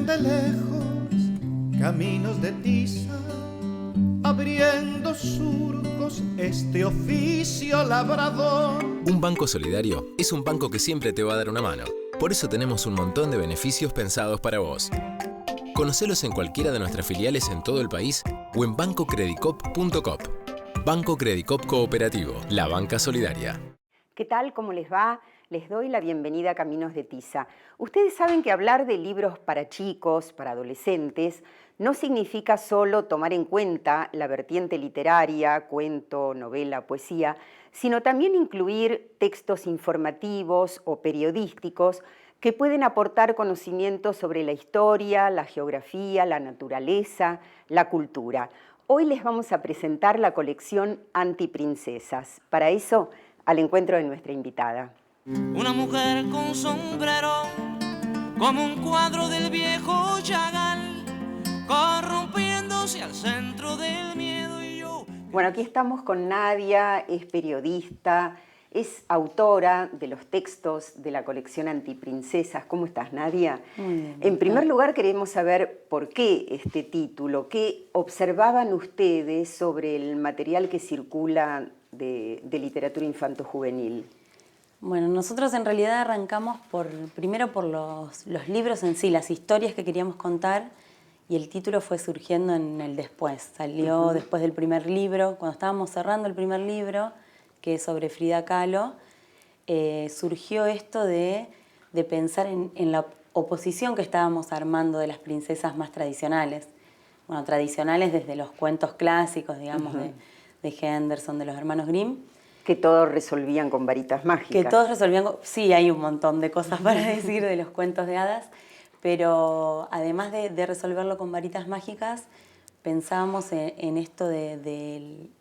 de lejos, caminos de tiza, abriendo surcos este oficio labrador. Un banco solidario es un banco que siempre te va a dar una mano. Por eso tenemos un montón de beneficios pensados para vos. Conocelos en cualquiera de nuestras filiales en todo el país o en bancocredicop.com. Banco Credicop Cooperativo, la banca solidaria. ¿Qué tal? ¿Cómo les va? Les doy la bienvenida a Caminos de Tiza. Ustedes saben que hablar de libros para chicos, para adolescentes, no significa solo tomar en cuenta la vertiente literaria, cuento, novela, poesía, sino también incluir textos informativos o periodísticos que pueden aportar conocimientos sobre la historia, la geografía, la naturaleza, la cultura. Hoy les vamos a presentar la colección Antiprincesas. Para eso, al encuentro de nuestra invitada. Una mujer con sombrero, como un cuadro del viejo Chagall, corrompiéndose al centro del miedo y yo... Bueno, aquí estamos con Nadia, es periodista, es autora de los textos de la colección Antiprincesas. ¿Cómo estás, Nadia? Muy bien. En primer lugar, queremos saber por qué este título. ¿Qué observaban ustedes sobre el material que circula de literatura infanto-juvenil? Bueno, nosotros en realidad arrancamos primero por los libros en sí, las historias que queríamos contar, y el título fue surgiendo en el después. Salió después del primer libro, cuando estábamos cerrando el primer libro, que es sobre Frida Kahlo, surgió esto de pensar en la oposición que estábamos armando de las princesas más tradicionales. Bueno, tradicionales desde los cuentos clásicos, digamos, de Henderson, de los hermanos Grimm. Que todos resolvían con varitas mágicas. Que todos resolvían... Sí, hay un montón de cosas para decir de los cuentos de hadas, pero además de resolverlo con varitas mágicas, pensábamos en esto de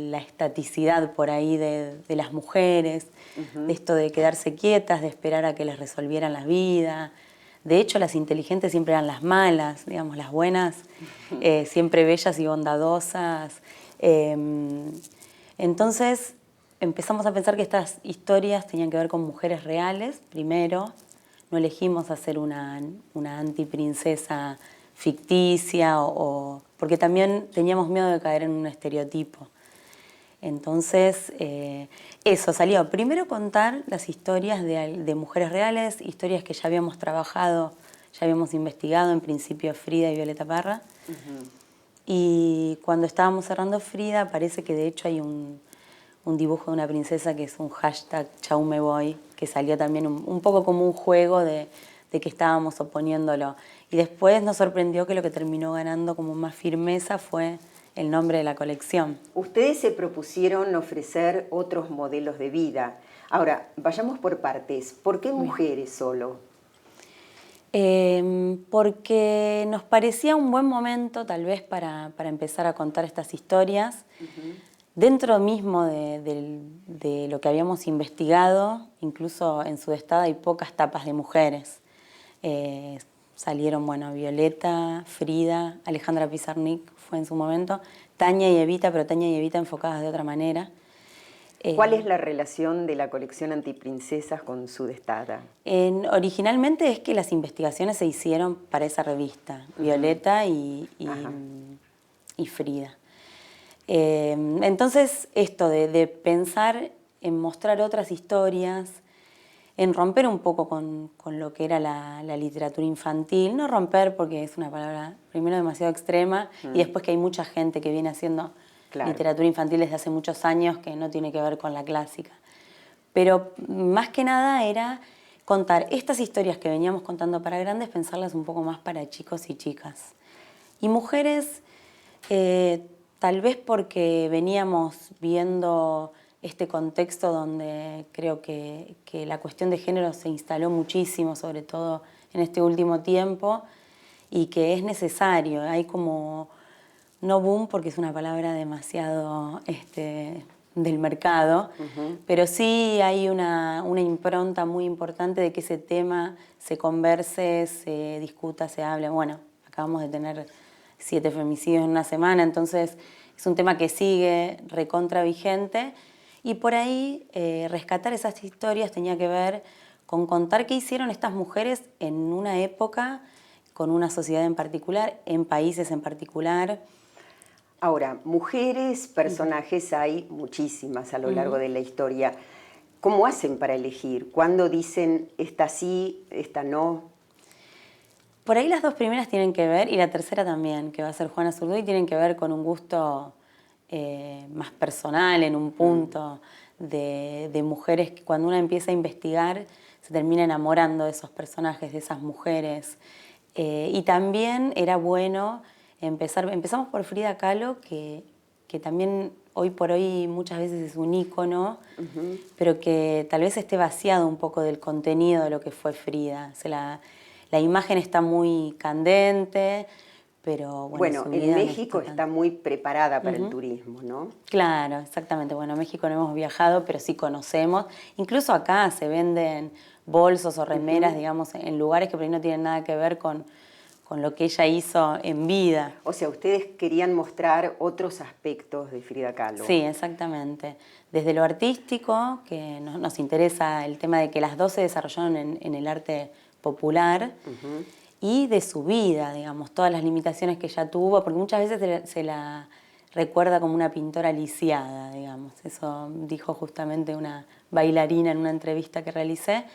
la estaticidad por ahí de las mujeres, de esto de quedarse quietas, de esperar a que les resolvieran la vida. De hecho, las inteligentes siempre eran las malas, digamos, las buenas, siempre bellas y bondadosas. Entonces empezamos a pensar que estas historias tenían que ver con mujeres reales, primero. No elegimos hacer una antiprincesa ficticia, porque también teníamos miedo de caer en un estereotipo. Entonces, eso salió. Primero contar las historias de mujeres reales, historias que ya habíamos trabajado, ya habíamos investigado, en principio Frida y Violeta Parra. Y cuando estábamos cerrando Frida, parece que de hecho hay un dibujo de una princesa que es un hashtag Chau me voy, que salió también un poco como un juego de que estábamos oponiéndolo. Y después nos sorprendió que lo que terminó ganando como más firmeza fue el nombre de la colección. Ustedes se propusieron ofrecer otros modelos de vida. Ahora, vayamos por partes. ¿Por qué mujeres solo? Porque nos parecía un buen momento tal vez para empezar a contar estas historias. Dentro mismo de lo que habíamos investigado, incluso en Sudestada hay pocas tapas de mujeres. Salieron, bueno, Violeta, Frida, Alejandra Pizarnik fue en su momento, Tania y Evita, pero Tania y Evita enfocadas de otra manera. ¿Cuál es la relación de la colección Antiprincesas con Sudestada? Originalmente es que las investigaciones se hicieron para esa revista, Violeta y Frida. Entonces, esto de pensar en mostrar otras historias, en romper un poco con lo que era la literatura infantil, no romper porque es una palabra primero demasiado extrema y después que hay mucha gente que viene haciendo literatura infantil desde hace muchos años que no tiene que ver con la clásica. Pero más que nada era contar estas historias que veníamos contando para grandes, pensarlas un poco más para chicos y chicas. Y mujeres, tal vez porque veníamos viendo este contexto donde creo que la cuestión de género se instaló muchísimo, sobre todo en este último tiempo, y que es necesario. Hay como, no boom porque es una palabra demasiado del mercado, pero sí hay una impronta muy importante de que ese tema se converse, se discuta, se hable. Bueno, acabamos de tener 7 femicidios en una semana, entonces es un tema que sigue recontra vigente. Y por ahí rescatar esas historias tenía que ver con contar qué hicieron estas mujeres en una época con una sociedad en particular, en países en particular. Ahora, mujeres, personajes hay muchísimas a lo largo de la historia. ¿Cómo hacen para elegir? ¿Cuándo dicen esta sí, esta no? Por ahí las dos primeras tienen que ver, y la tercera también, que va a ser Juana Zurduy, tienen que ver con un gusto más personal, en un punto de mujeres que cuando uno empieza a investigar se termina enamorando de esos personajes, de esas mujeres. Y también era bueno empezamos por Frida Kahlo, que también hoy por hoy muchas veces es un ícono, pero que tal vez esté vaciado un poco del contenido de lo que fue Frida. O sea, la imagen está muy candente, pero bueno, su en vida México está muy preparada para el turismo, ¿no? Claro, exactamente. Bueno, a México no hemos viajado, pero sí conocemos. Incluso acá se venden bolsos o remeras, digamos, en lugares que por ahí no tienen nada que ver con lo que ella hizo en vida. O sea, ustedes querían mostrar otros aspectos de Frida Kahlo. Sí, exactamente. Desde lo artístico, que nos interesa el tema de que las dos se desarrollaron en el arte popular, y de su vida, digamos, todas las limitaciones que ella tuvo, porque muchas veces se la recuerda como una pintora lisiada, digamos. Eso dijo justamente una bailarina en una entrevista que realicé.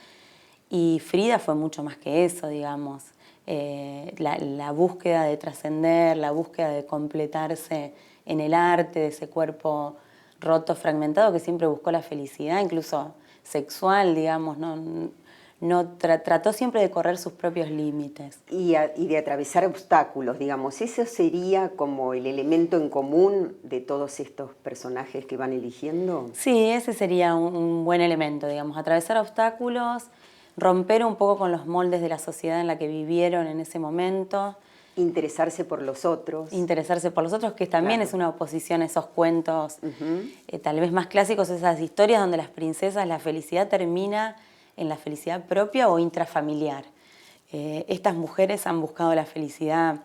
Y Frida fue mucho más que eso, digamos. La búsqueda de trascender, la búsqueda de completarse en el arte, de ese cuerpo roto, fragmentado, que siempre buscó la felicidad, incluso sexual, digamos, trató siempre de correr sus propios límites. Y de atravesar obstáculos, digamos. ¿Eso sería como el elemento en común de todos estos personajes que van eligiendo? Sí, ese sería un buen elemento, digamos, atravesar obstáculos, romper un poco con los moldes de la sociedad en la que vivieron en ese momento. Interesarse por los otros. Interesarse por los otros, que también Claro. es una oposición a esos cuentos tal vez más clásicos, esas historias donde las princesas, la felicidad termina en la felicidad propia o intrafamiliar. Estas mujeres han buscado la felicidad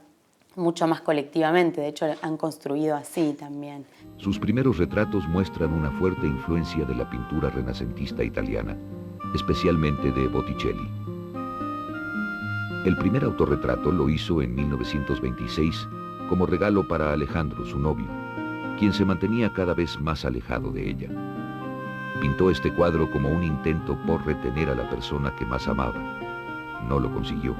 mucho más colectivamente, de hecho han construido así también. Sus primeros retratos muestran una fuerte influencia de la pintura renacentista italiana, especialmente de Botticelli. El primer autorretrato lo hizo en 1926 como regalo para Alejandro, su novio, quien se mantenía cada vez más alejado de ella. Pintó este cuadro como un intento por retener a la persona que más amaba. No lo consiguió.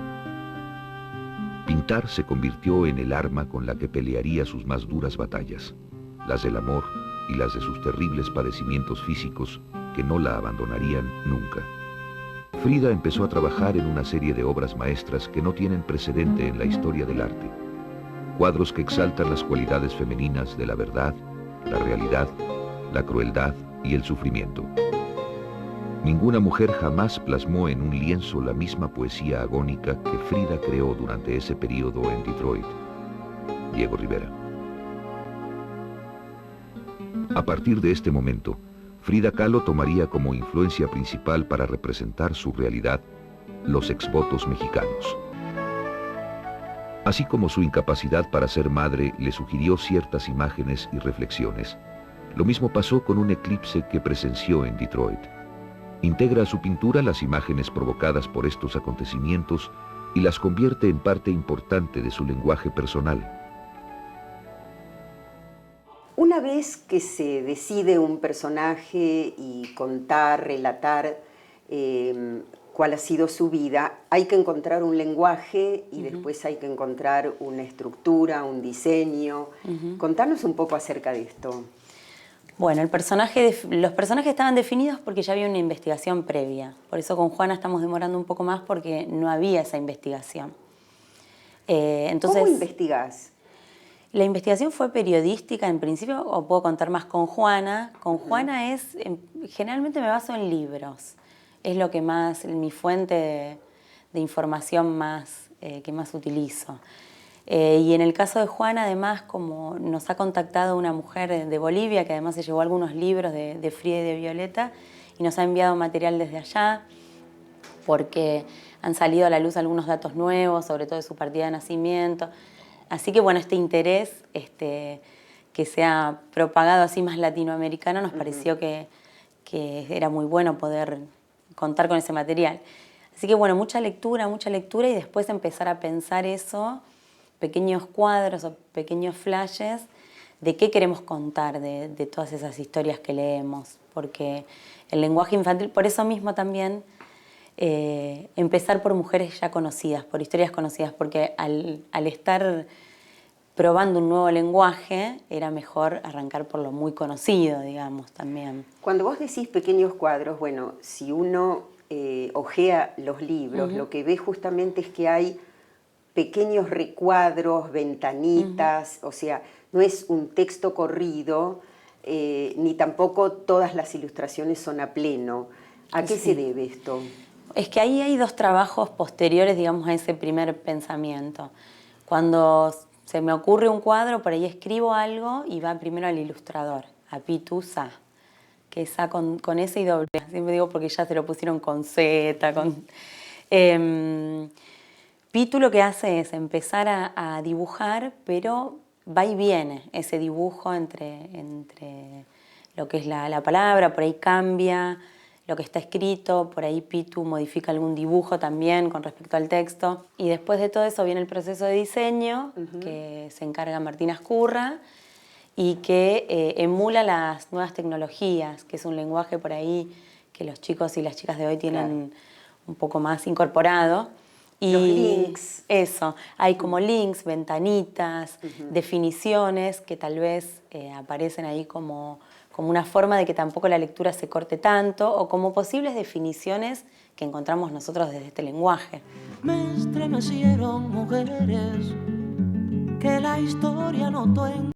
Pintar se convirtió en el arma con la que pelearía sus más duras batallas, las del amor y las de sus terribles padecimientos físicos que no la abandonarían nunca. Frida empezó a trabajar en una serie de obras maestras que no tienen precedente en la historia del arte. Cuadros que exaltan las cualidades femeninas de la verdad, la realidad, la crueldad y el sufrimiento. Ninguna mujer jamás plasmó en un lienzo la misma poesía agónica que Frida creó durante ese periodo en Detroit. Diego Rivera. A partir de este momento, Frida Kahlo tomaría como influencia principal para representar su realidad los exvotos mexicanos. Así como su incapacidad para ser madre le sugirió ciertas imágenes y reflexiones, lo mismo pasó con un eclipse que presenció en Detroit. Integra a su pintura las imágenes provocadas por estos acontecimientos y las convierte en parte importante de su lenguaje personal. Una vez que se decide un personaje y contar, relatar cuál ha sido su vida, hay que encontrar un lenguaje y después hay que encontrar una estructura, un diseño. Contanos un poco acerca de esto. Bueno, los personajes estaban definidos porque ya había una investigación previa. Por eso con Juana estamos demorando un poco más porque no había esa investigación. ¿Cómo investigás? La investigación fue periodística en principio, o puedo contar más con Juana. Con Juana generalmente me baso en libros. Es lo que más, mi fuente de información que más utilizo. Y en el caso de Juana, además, como nos ha contactado una mujer de Bolivia, que además se llevó algunos libros de Frida y de Violeta, y nos ha enviado material desde allá, porque han salido a la luz algunos datos nuevos, sobre todo de su partida de nacimiento. Así que, bueno, este interés que se ha propagado así más latinoamericano, nos pareció que era muy bueno poder contar con ese material. Así que bueno, mucha lectura y después empezar a pensar eso, pequeños cuadros o pequeños flashes de qué queremos contar de todas esas historias que leemos. Porque el lenguaje infantil, por eso mismo también, empezar por mujeres ya conocidas, por historias conocidas, porque al estar probando un nuevo lenguaje, era mejor arrancar por lo muy conocido, digamos, también. Cuando vos decís pequeños cuadros, bueno, si uno ojea los libros, lo que ve justamente es que hay pequeños recuadros, ventanitas, o sea, no es un texto corrido, ni tampoco todas las ilustraciones son a pleno. ¿A qué se debe esto? Es que ahí hay dos trabajos posteriores, digamos, a ese primer pensamiento. Cuando se me ocurre un cuadro, por ahí escribo algo y va primero al ilustrador, a Pitu Sa, que es A con S y doble. Siempre digo porque ya se lo pusieron con Z. Pitu lo que hace es empezar a dibujar, pero va y viene ese dibujo entre lo que es la palabra, por ahí cambia lo que está escrito, por ahí Pitu modifica algún dibujo también con respecto al texto. Y después de todo eso viene el proceso de diseño, que se encarga Martina Escurra, y que emula las nuevas tecnologías, que es un lenguaje por ahí que los chicos y las chicas de hoy tienen un poco más incorporado. Y los links. Eso, hay como links, ventanitas, definiciones que tal vez aparecen ahí como una forma de que tampoco la lectura se corte tanto, o como posibles definiciones que encontramos nosotros desde este lenguaje. Me estremecieron mujeres que la historia notó en